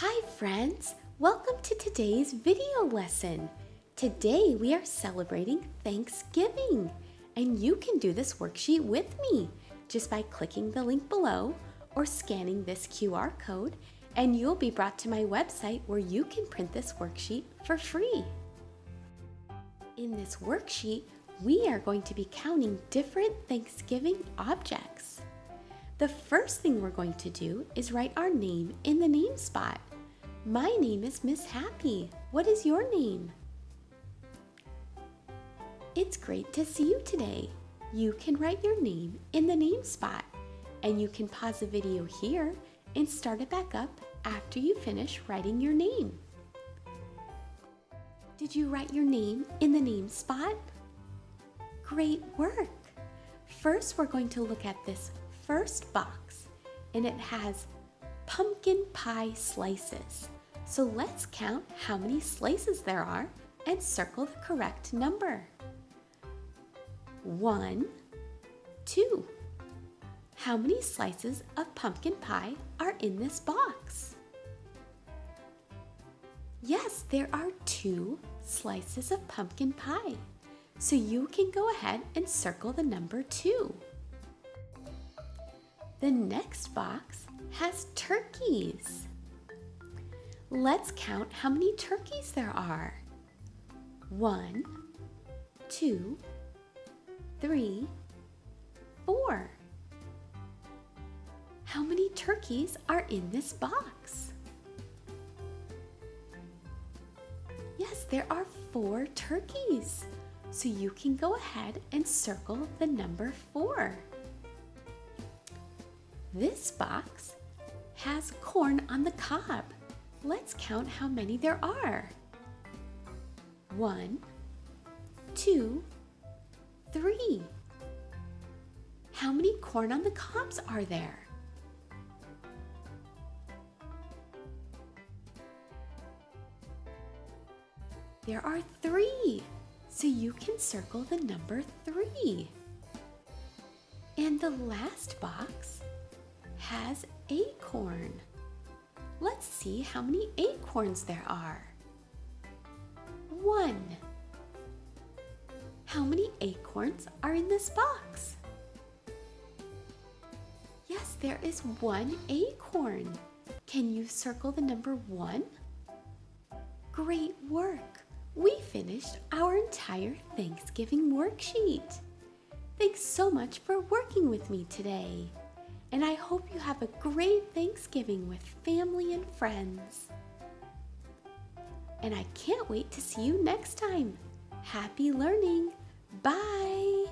Hi friends, welcome to today's video lesson. Today we are celebrating Thanksgiving, and you can do this worksheet with me just by clicking the link below or scanning this QR code, and you'll be brought to my website where you can print this worksheet for free. In this worksheet, we are going to be counting different Thanksgiving objects. The first thing we're going to do is write our name in the name spot. My name is Miss Happy. What is your name? It's great to see you today. You can write your name in the name spot, and you can pause the video here and start it back up after you finish writing your name. Did you write your name in the name spot? Great work! First, we're going to look at this first box, and it has pumpkin pie slices. So let's count how many slices there are and circle the correct number. 1, 2. How many slices of pumpkin pie are in this box? Yes, there are 2 slices of pumpkin pie. So you can go ahead and circle the number 2. The next box has turkeys. Let's count how many turkeys there are. 1, 2, 3, 4. How many turkeys are in this box? Yes, there are 4 turkeys. So you can go ahead and circle the number 4. This box has corn on the cob. Let's count how many there are. 1, 2, 3. How many corn on the cobs are there? There are 3. So you can circle the number 3. And the last box has acorn. Let's see how many acorns there are. 1. How many acorns are in this box? Yes, there is 1 acorn. Can you circle the number 1? Great work! We finished our entire Thanksgiving worksheet. Thanks so much for working with me today. And I hope you have a great Thanksgiving with family and friends. And I can't wait to see you next time. Happy learning. Bye.